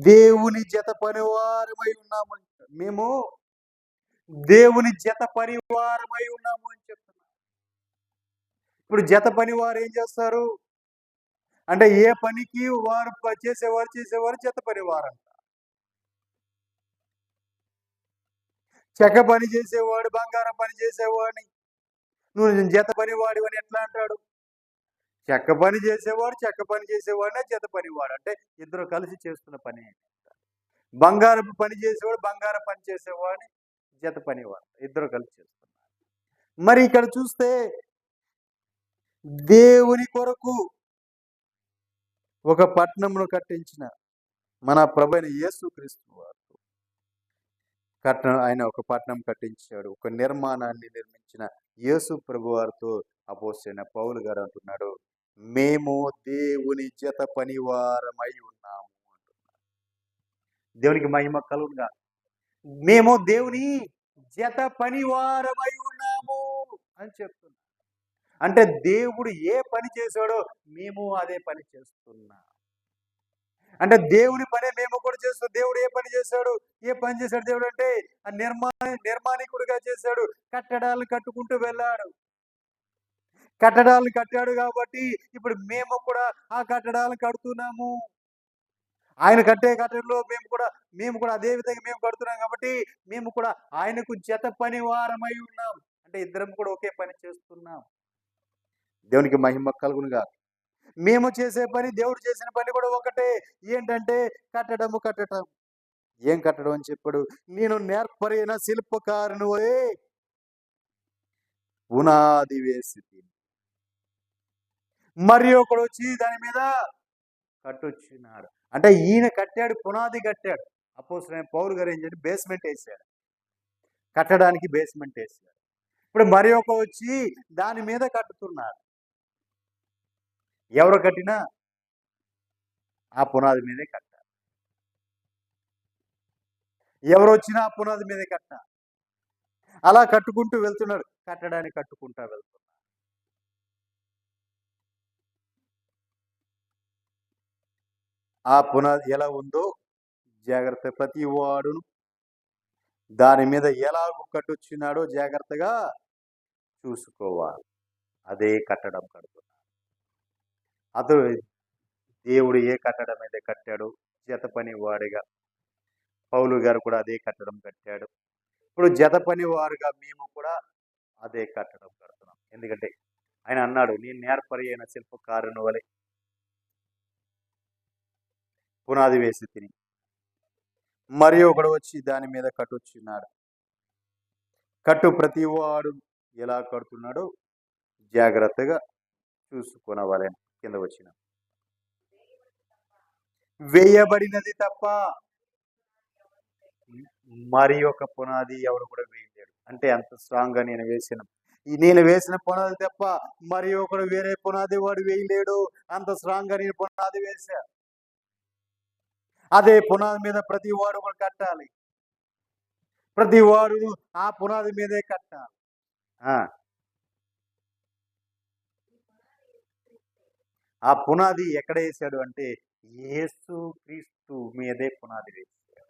దేవుని జత పనివారమై ఉన్నాము. మేము దేవుని జత పరివారమై ఉన్నాము అని చెప్తున్నారు. ఇప్పుడు జత పని వారు ఏం చేస్తారు అంటే, ఏ పనికి వారు చేసేవారు జత పనివారు అంట. చెక్క పని చేసేవాడు బంగారం పని చేసేవాడిని నువ్వు జత పని వాడు అని ఎట్లా అంటాడు? చెక్క పని చేసేవాడినే జత పనివాడు అంటే ఇద్దరు కలిసి చేస్తున్న పని. బంగారపు పని చేసేవాడు బంగారం పని చేసేవాడిని జత పనివాడు ఇద్దరు కలిసి చేస్తున్నారు. మరి ఇక్కడ చూస్తే దేవుని కొరకు ఒక పట్టణమును కట్టించిన మన ప్రభువైన యేసుక్రీస్తు వారు ఆయన ఒక పట్టణం కట్టించాడు. ఒక నిర్మాణాన్ని నిర్మించిన యేసు ప్రభువారితో అపోస్తలుడైన పౌలు గారు అంటున్నాడు, మేము దేవుని జత పనివారమై ఉన్నాము అంటున్నాడు. దేవునికి మహిమ కలుగునుగా. మేము దేవుని జత పనివారమై ఉన్నాము అని చెప్తున్నాం. అంటే దేవుడు ఏ పని చేశాడో మేము అదే పని చేస్తున్నాం. అంటే దేవుని పనే మేము కూడా చేస్తాం. దేవుడు ఏ పని చేశాడు దేవుడు అంటే ఆ నిర్మాణికుడిగా చేశాడు. కట్టడాలను కట్టుకుంటూ వెళ్ళాడు. కట్టడాలను కట్టాడు కాబట్టి ఇప్పుడు మేము కూడా ఆ కట్టడాలను కడుతున్నాము. ఆయన కట్టే కట్టడంలో మేము కూడా అదే విధంగా మేము కడుతున్నాం కాబట్టి మేము కూడా ఆయనకు జత పని వారమై ఉన్నాం. అంటే ఇద్దరం కూడా ఒకే పని చేస్తున్నాం. దేవునికి మహిమ కలుగునుగా. మేము చేసే పని దేవుడు చేసిన పని కూడా ఒకటే. ఏంటంటే కట్టడం. ఏం కట్టడం అని చెప్పాడు? నేను నేర్పరైన శిల్పకారును పునాది వేసి మరి ఒకడు వచ్చి దాని మీద కట్టొచ్చినాడు. అంటే ఈయన కట్టాడు, పునాది కట్టాడు. అపోస్తలుడైన పౌలు గారు ఏం చేశాడు? బేస్మెంట్ వేసాడు. కట్టడానికి బేస్మెంట్ వేసాడు. ఇప్పుడు మరి ఒక వచ్చి దాని మీద కట్టుతున్నాడు. ఎవరు కట్టినా ఆ పునాది మీదే కట్టాలి. ఎవరు వచ్చినా ఆ పునాది మీదే కట్టాలి. అలా కట్టుకుంటూ వెళ్తున్నాడు. కట్టడానికి కట్టుకుంటా వెళ్తున్నాడు. ఆ పునాది ఎలా ఉందో జాగ్రత్త, ప్రతి వాడును దాని మీద ఎలాగూ కట్టొచ్చినాడో జాగ్రత్తగా చూసుకోవాలి. అదే కట్టడం కడుతున్నాడు. అతడు దేవుడు ఏ కట్టడం అయితే కట్టాడు, జత పని వాడిగా పౌలు గారు కూడా అదే కట్టడం కట్టాడు. ఇప్పుడు జత పని వారుగా మేము కూడా అదే కట్టడం కడుతున్నాం. ఎందుకంటే ఆయన అన్నాడు, నేను నేర్పరి అయిన శిల్పకారుని వలె పునాది వేసి తిని మరి ఒకడు వచ్చి దాని మీద కట్టొచ్చినాడు. కట్టు ప్రతి వాడు ఎలా కడుతున్నాడో జాగ్రత్తగా చూసుకునవాలని కింద వచ్చిన వేయబడినది తప్ప మరి ఒక పునాది ఎవరు కూడా వేయలేడు. అంటే అంత స్ట్రాంగ్ గా నేను వేసిన పునాది తప్ప మరి ఒకడు వేరే పునాది వాడు వేయలేడు. అంత స్ట్రాంగ్ గా నేను పునాది వేసా. అదే పునాది మీద ప్రతి వాడు కూడా కట్టాలి. ప్రతి వాడు ఆ పునాది మీదే కట్టాలి. ఆ పునాది ఎక్కడ వేసాడు అంటే యేసు క్రీస్తు మీదే పునాది వేసాడు.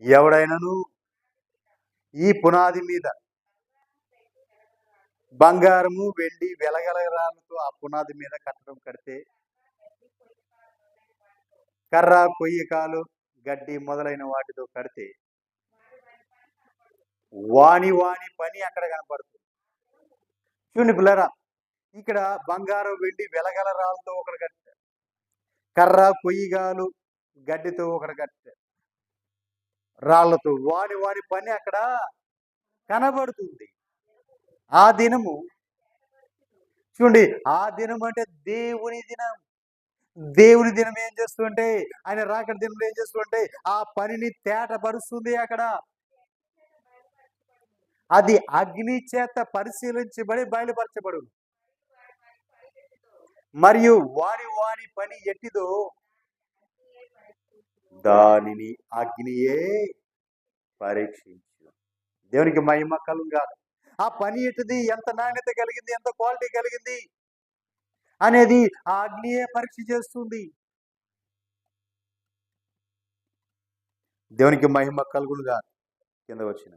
ఎవడైనాను ఈ పునాది మీద బంగారము వెండి వెలగల రాళ్ళతో ఆ పునాది మీద కట్టడం కడితే కర్ర కొయ్యకాలు గడ్డి మొదలైన వాటితో కడితే వాణి పని అక్కడ కనపడుతుంది. చూడండి పిల్లరా, ఇక్కడ బంగారం వెండి వెలగల రాళ్ళతో ఒకటి కట్టారు, కర్ర కొయ్యగాలు గడ్డితో ఒకటి కట్టారు, రాళ్లతో వాణి పని అక్కడ కనబడుతుంది. ఆ దినము చూడండి, ఆ దినం అంటే దేవుని దినం. దేవుని దినం ఏం చేస్తుంటే ఆయన రాకడ దినంలో ఏం చేస్తుంటే ఆ పనిని తేటపరుస్తుంది. అక్కడ అది అగ్ని చేత పరిశీలించబడి బయలుపరచబడు. మరియు వాని పని ఎట్టిదో దానిని అగ్నియే పరీక్షించు. దేవునికి మహిమ కలుగుగా. ఆ పని ఎట్టిది, ఎంత నాణ్యత కలిగింది, ఎంత క్వాలిటీ కలిగింది అనేది ఆ అగ్నియే పరీక్ష చేస్తుంది. దేవునికి మహిమ కలుగునుగా. కింద వచ్చిన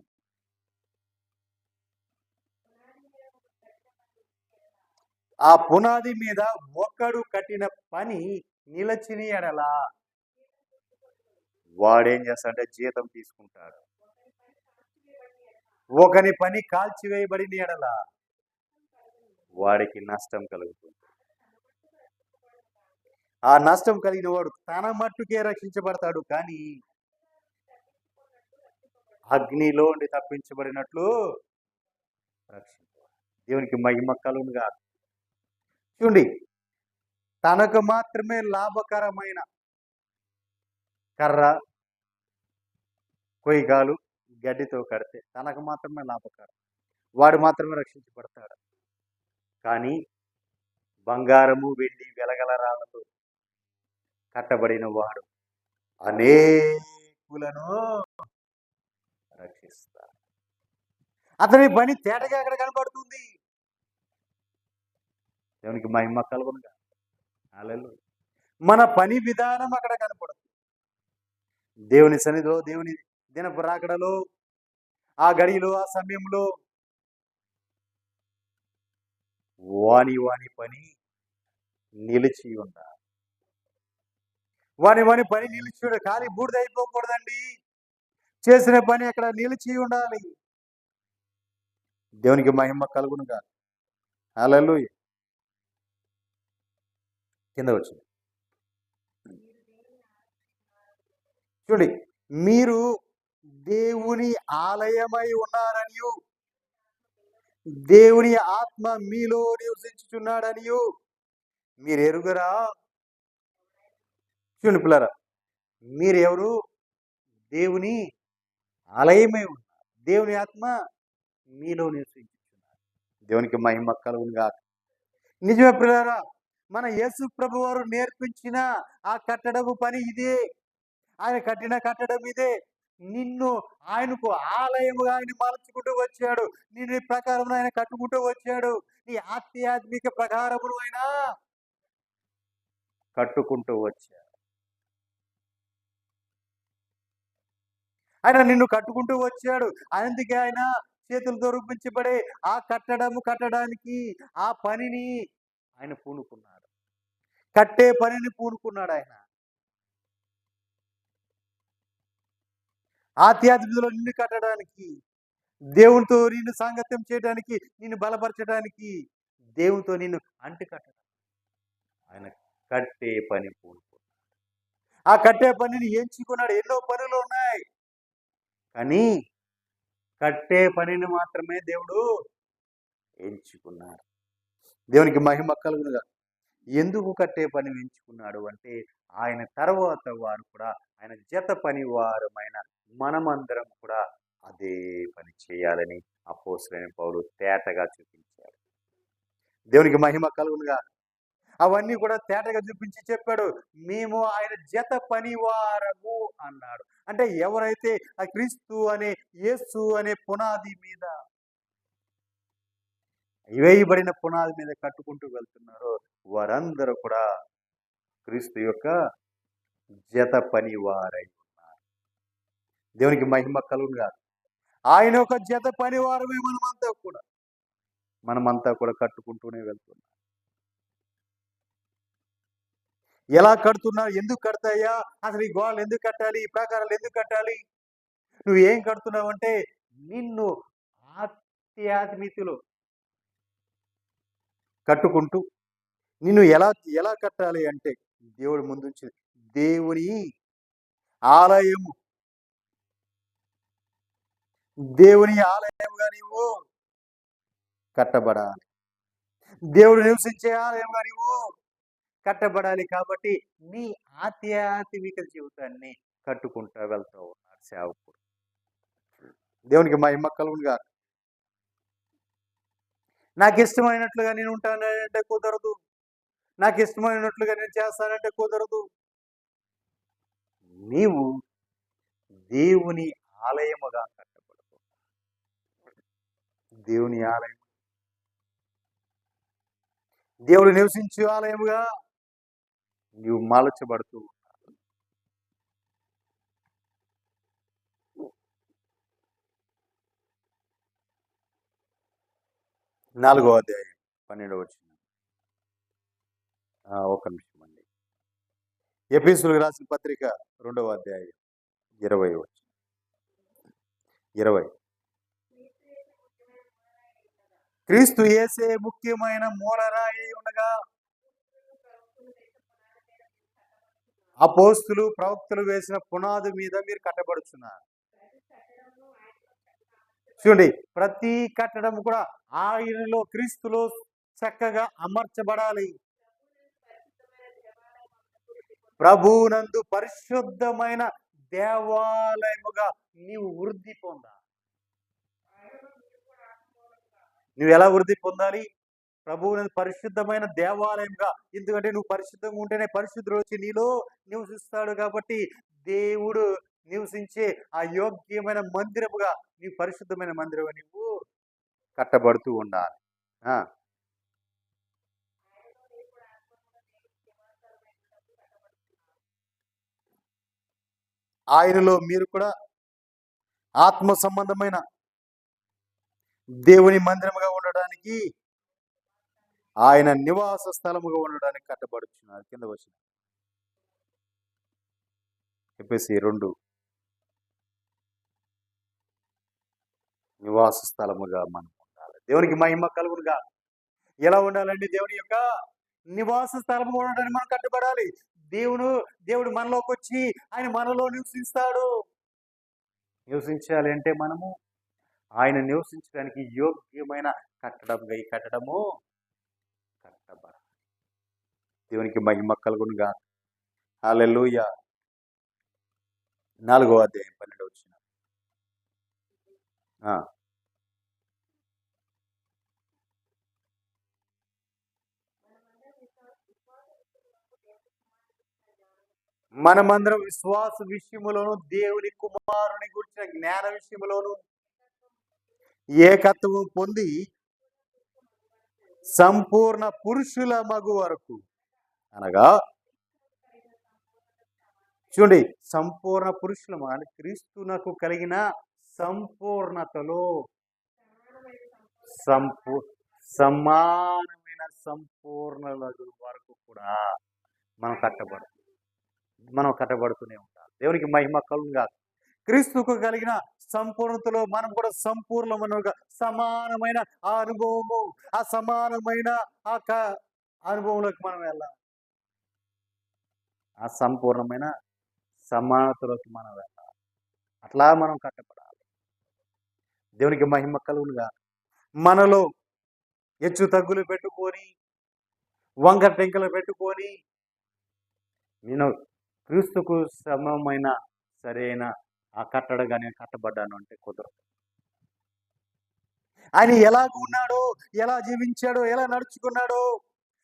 ఆ పునాది మీద ఒక్కడు కట్టిన పని నిలచిన ఎడల వాడేం చేస్తాడంటే జీతం తీసుకుంటాడు. ఒకని పని కాల్చివేయబడిన ఎడల వాడికి నష్టం కలుగుతుంది. ఆ నష్టం కలిగిన వాడు తన మట్టుకే రక్షించబడతాడు, కానీ అగ్నిలో ఉండి తప్పించబడినట్లు రక్షించబడతాడు. దేవునికి మహిమ కలుగునుగా. చూడండి, తనకు మాత్రమే లాభకరమైన కర్ర, కొయ్యగాలు, గడ్డితో కడితే తనకు మాత్రమే లాభకరం, వాడు మాత్రమే రక్షించబడతాడు. కానీ బంగారము, వెండి, వెలగల రాళ్లతో కట్టబడిన వాడు అనేకులను రక్షిస్తాడు. అతని పని తేటగా అక్కడ కనబడుతుంది. దేవునికి మహిమ కలుగునుగా. హల్లెలూయా. మన పని విధానం అక్కడ కనపడుతుంది. దేవుని సన్నిధిలో, దేవుని దినపు రాకడలో, ఆ గడిలో, ఆ సమయంలో వాని పని నిలిచి ఉండాలి. వాని పని నిలిచి ఉండాలి. ఖాళీ బూడిద అయిపోకూడదండి. చేసిన పని అక్కడ నిలిచి ఉండాలి. దేవునికి మహిమ కలుగునుగా. హల్లెలూయా. కింద వచ్చింది చూడండి, మీరు దేవుని ఆలయమై ఉన్నారనియు, దేవుని ఆత్మ మీలో నివసించుచున్నాడనియు మీరు ఎరుగరా? చూడండి పిల్లరా, మీరెవరు? దేవుని ఆలయమై ఉన్నారు. దేవుని ఆత్మ మీలో నివసించుచున్నారు. దేవునికి మహిమ కలుగునుగా. నిజమే పిల్లరా, మన యేసు ప్రభు వారు నేర్పించిన ఆ కట్టడము పని ఇదే. ఆయన కట్టిన కట్టడం ఇదే. నిన్ను ఆయనకు ఆలయముగా ఆయన మలుచుకుంటూ వచ్చాడు. నిన్ను ఈ ప్రకారం ఆయన కట్టుకుంటూ వచ్చాడు. నీ ఆధ్యాత్మిక ప్రకారమును ఆయన కట్టుకుంటూ వచ్చాడు. ఆయన నిన్ను కట్టుకుంటూ వచ్చాడు. అందుకే ఆయన చేతులతో రూపించబడే ఆ కట్టడానికి ఆ పనిని ఆయన పూనుకున్నాడు. కట్టే పనిని పూనుకున్నాడు ఆయన. ఆధ్యాత్మికలో నిన్ను కట్టడానికి, దేవునితో నిన్ను సాంగత్యం చేయడానికి, నిన్ను బలపరచడానికి, దేవునితో నిన్ను అంటు కట్టడానికి ఆయన కట్టే పని పూనుకున్నాడు. ఆ కట్టే పనిని ఎంచుకున్నాడు. ఎన్నో పనులు ఉన్నాయి, కానీ కట్టే పనిని మాత్రమే దేవుడు ఎంచుకున్నాడు. దేవునికి మహిమ కలుగునుగా. ఎందుకు కట్టే పని ఎంచుకున్నాడు అంటే, ఆయన తర్వాత వారు కూడా, ఆయన జత పని వారమైన మనమందరం కూడా అదే పని చేయాలని అపోస్తలుడైన పౌలు తేటగా చూపించాడు. దేవునికి మహిమ కలుగునుగా. అవన్నీ కూడా తేటగా చూపించి చెప్పాడు, మేము ఆయన జత పనివారము అన్నాడు. అంటే ఎవరైతే ఆ క్రీస్తు అనే, యేసు అనే పునాది మీద, వేయబడిన పునాది మీద కట్టుకుంటూ వెళ్తున్నారో వారందరూ కూడా క్రీస్తు యొక్క జత పనివారై ఉన్నారు. దేవునికి మహిమ కలుగునుగా. ఆయన ఒక జత పనివారమే మనమంతా కూడా కట్టుకుంటూనే వెళ్తున్నాం. ఎలా కడుతున్నారు? ఎందుకు కడతాయా? అసలు ఈ గోడలు ఎందుకు కట్టాలి? ఈ ప్రాకారాలు ఎందుకు కట్టాలి? నువ్వు ఏం కడుతున్నావు అంటే, నిన్ను ఆధ్యాత్మికలో కట్టుకుంటూ, నిన్ను ఎలా కట్టాలి అంటే, దేవుడు ముందుంచి దేవుని ఆలయము, దేవుని ఆలయముగా నీవు కట్టబడాలి. దేవుడు నివసించే ఆలయంగా నీవు కట్టబడాలి. కాబట్టి నీ ఆధ్యాత్మిక జీవితాన్ని కట్టుకుంటూ వెళ్తూ ఉన్నాడు సేవకుడు. దేవునికి మహిమ కలుగునుగా. నాకు ఇష్టమైనట్లుగా నేను ఉంటానంటే కుదరదు. నాకు ఇష్టమైనట్లుగా నేను చేస్తానంటే కుదరదు. నీవు దేవుని ఆలయముగా కట్టబడుతూ, దేవుని ఆలయం, దేవుడు నివసించే ఆలయముగా నీవు మలచబడుతూ ఉన్నావు. 4వ అధ్యాయం 12వ వచనం. ఒక నిమిషం అండి. ఎఫెసీయులకు రాసిన పత్రిక 2వ అధ్యాయం 20వ వచనం. 20. క్రీస్తు యేసే ముఖ్యమైన మూలరాయి ఉండగా అపోస్తులు ప్రవక్తలు వేసిన పునాది మీద మీరు కట్టబడుచున్నారు. చూడండి, ప్రతి కట్టడం కూడా ఆయనలో క్రీస్తులో చక్కగా అమర్చబడాలి. ప్రభువునందు పరిశుద్ధమైన దేవాలయముగా నీవు వృద్ధి పొందాలి. నువ్వు ఎలా వృద్ధి పొందాలి? ప్రభువునందు పరిశుద్ధమైన దేవాలయంగా. ఎందుకంటే నువ్వు పరిశుద్ధంగా ఉంటేనే పరిశుద్ధుడు వచ్చి నీలో నివసిస్తాడు. కాబట్టి దేవుడు నివసించే ఆ యోగ్యమైన మందిరముగా, నీ పరిశుద్ధమైన మందిరముగా నువ్వు కట్టబడుతూ ఉండాలి. ఆయనలో మీరు కూడా ఆత్మ సంబంధమైన దేవుని మందిరముగా ఉండడానికి, ఆయన నివాస స్థలముగా ఉండడానికి కట్టబడుచున్నారు. కింద వచ్చిన ఎఫెసీ 2 నివాస స్థలముగా మనం ఉండాలి. దేవునికి మహిమ కలుగునుగా. ఎలా ఉండాలండి? దేవుని యొక్క నివాస స్థలము ఉండడానికి మనం కట్టబడాలి. దేవుడు మనలోకి వచ్చి ఆయన మనలో నివసిస్తాడు. నివసించాలి అంటే మనము ఆయన నివసించడానికి యోగ్యమైన కట్టడంగా ఈ కట్టడము కట్టబడాలి. దేవునికి మహిమ కలుగునుగా. హల్లెలూయా. 4వ అధ్యాయం 12వ వచనం. మనమందరం విశ్వాస విషయములోను, దేవుని కుమారుని గురించిన జ్ఞాన విషయములోను ఏకత్వం పొంది సంపూర్ణ పురుషుల మగు వరకు, అనగా చూడండి, సంపూర్ణ పురుషులము అంటే క్రీస్తునకు కలిగిన సంపూర్ణతలో సమానమైన సంపూర్ణల వరకు కూడా మనం కట్టబడుతూనే ఉంటాం. దేవునికి మహిమ కలుగుగా. క్రీస్తుకు కలిగిన సంపూర్ణతలో మనం కూడా సంపూర్ణమైన సమానమైన ఆ అనుభవము, ఆ సమానమైన ఆ అనుభవంలోకి మనం వెళ్ళాలి. ఆ సంపూర్ణమైన సమానతలోకి మనం వెళ్ళాలి. అట్లా మనం కట్టబడాలి. దేవునికి మహిమ కలుగుగా. మనలో హెచ్చు తగ్గులు పెట్టుకొని, వంకర టెంకలు పెట్టుకొని, నేను క్రీస్తుకు సమమైన సరైన ఆ కట్టడగా నేను కట్టబడ్డాను అంటే కుదరదు. ఆయన ఎలా ఉన్నాడో, ఎలా జీవించాడో, ఎలా నడుచుకున్నాడో,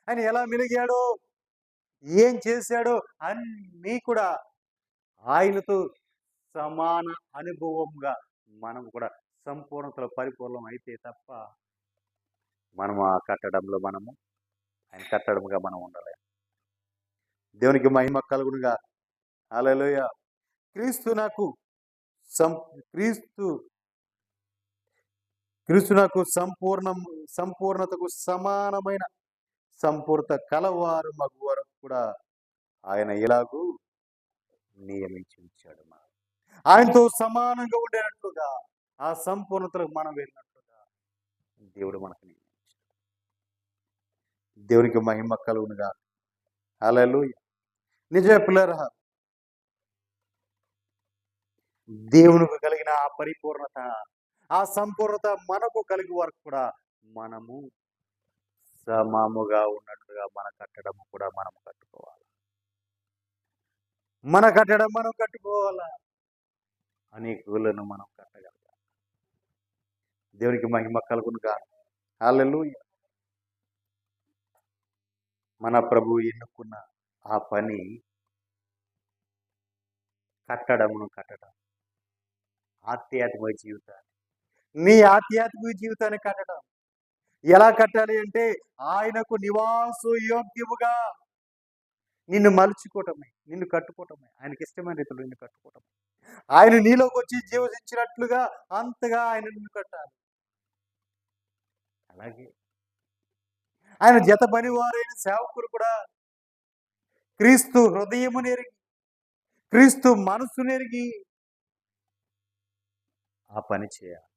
ఆయన ఎలా మెలిగాడో, ఏం చేశాడో అన్నీ కూడా ఆయనతో సమాన అనుభవంగా మనం కూడా సంపూర్ణతలో పరిపూర్ణం అయితే తప్ప మనము ఆ కట్టడంలో ఆయన కట్టడంగా మనం ఉండలేము. దేవునికి మహిమ కలుగునుగా. హల్లెలూయా. క్రీస్తు నాకు సంపూర్ణతకు సమానమైన సంపూర్ణ కలవారు మగు వరకు కూడా ఆయన ఇలాగూ నియమించి ఉంచాడు. ఆయనతో సమానంగా ఉండేటట్లుగా, ఆ సంపూర్ణతలకు మనం వెళ్ళినట్లుగా దేవుడు మనకు నియమించాడు. దేవునికి మహిమ కలుగునుగా. హల్లెలూయా. నిజమే పిల్లరా, దేవునికి కలిగిన ఆ పరిపూర్ణత, ఆ సంపూర్ణత మనకు కలిగి వరకు కూడా మనము సమముగా ఉన్నట్లుగా మన కట్టడం కూడా మనం కట్టుకోవాలి. మన కట్టడం మనం కట్టుకోవాలా. అనేకులను మనం కట్టగలగాలి. దేవునికి మహిమ కలుగునుగా. హల్లెలూయా. మన ప్రభు ఎన్నుకున్న ఆ పని కట్టడం. ఆధ్యాత్మిక జీవితాన్ని, నీ ఆధ్యాత్మిక జీవితాన్ని కట్టడం. ఎలా కట్టాలి అంటే ఆయనకు నివాస యోగ్యముగా నిన్ను మలుచుకోవటమే, నిన్ను కట్టుకోవటమే, ఆయనకి ఇష్టమైన రీతిలో నిన్ను కట్టుకోవటమే. ఆయన నీలోకి వచ్చి జీవించినట్లుగా అంతగా ఆయన నిన్ను కట్టాలి. అలాగే ఆయన జత పనివారైన సేవకులు కూడా క్రీస్తు హృదయము నెరిగి, క్రీస్తు మనసు నెరిగి ఆ పని చేయాలి.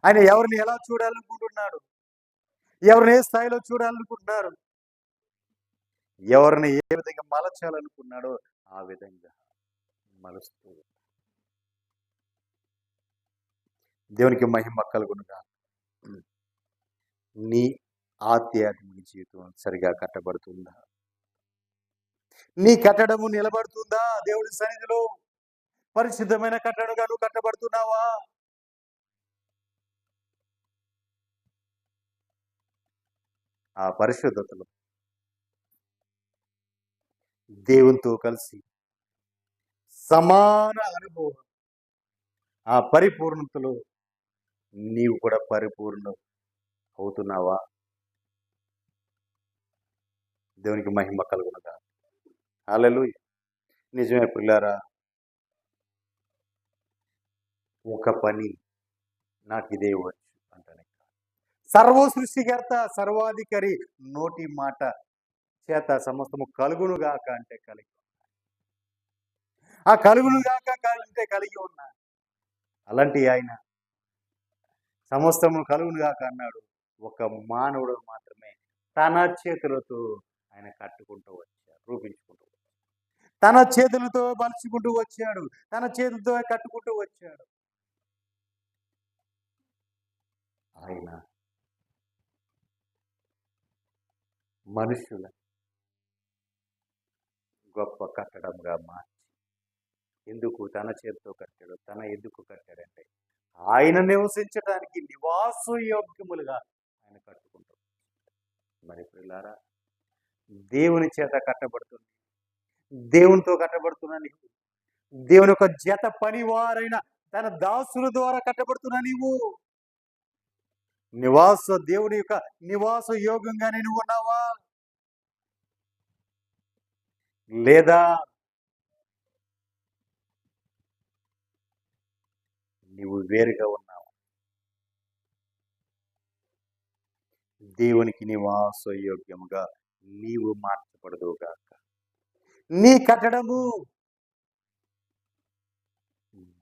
ఆయన ఎవరిని ఎలా చూడాలనుకుంటున్నాడు? ఎవరిని ఏ స్థాయిలో చూడాలనుకుంటున్నారు? ఎవరిని ఏ విధంగా మలచాలనుకున్నాడో ఆ విధంగా మలుస్తూ దేవునికి మహిమ కలుగునుగా. నీ ఆధ్యాత్మిక జీవితం సరిగా కట్టబడుతుందా? నీ కట్టడము నిలబడుతుందా దేవుడి సన్నిధిలో? పరిశుద్ధమైన కట్టడగా నువ్వు కట్టబడుతున్నావా? ఆ పరిశుద్ధతలో దేవునితో కలిసి సమాన అనుభవం, ఆ పరిపూర్ణతలో నీవు కూడా పరిపూర్ణం అవుతున్నావా? దేవునికి మహిమ కలుగునుగా. హల్లెలూయా. నిజమే ప్రియులారా. ఒక పని నాకిదే వచ్చు అంటానే. సర్వ సృష్టికర్త, సర్వాధికారి నోటి మాట చేత సమస్తము కలుగునుగాక అంటే కలిగి. ఆ కలుగునుగాక అంటే కలిగి ఉన్నా. అలాంటి ఆయన సమస్తము కలుగునుగాక అన్నాడు. ఒక మానవుడు మాత్రమే తన చేతులతో ఆయన కట్టుకుంటూ వచ్చాడు, రూపించుకుంటూ వచ్చాడు. తన చేతులతో మలుచుకుంటూ వచ్చాడు. తన చేతులతో కట్టుకుంటూ వచ్చాడు. ఆయన మనుషుల గొప్ప కట్టడంగా మార్చి ఎందుకు తన చేతితో కట్టాడు? ఎందుకు కట్టాడంటే ఆయన నివసించడానికి నివాసయోగ్యములుగా ఆయన కట్టుకుంటాడు. మరి ప్రియులారా, దేవుని చేత కట్టబడుతుంది. దేవునితో కట్టబడుతున్న నీవు, దేవుని యొక్క జత పనివారైన తన దాసుల ద్వారా కట్టబడుతున్న నీవు, దేవుని యొక్క నివాస యోగంగానే నువ్వు ఉన్నావా? లేదా నీవు వేరుగా ఉన్నావు? దేవునికి నివాస యోగ్యముగా నీవు మార్చబడదుగాక. నీ కట్టడము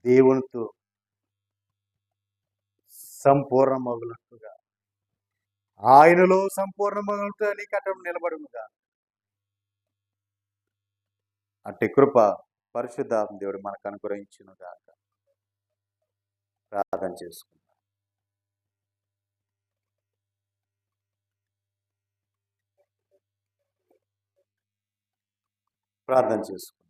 దేవునితో సంపూర్ణమగునట్టుగా, ఆయనలో సంపూర్ణమగునట్టుగా నీ కట్టడం నిలబడునుగా. అట్టి కృప పరిశుద్ధాత్మ దేవుడు మనకు అనుగ్రహించునుగాక. ప్రార్థన చేసుకుందాం. ప్రార్థన చేసుకుందాం.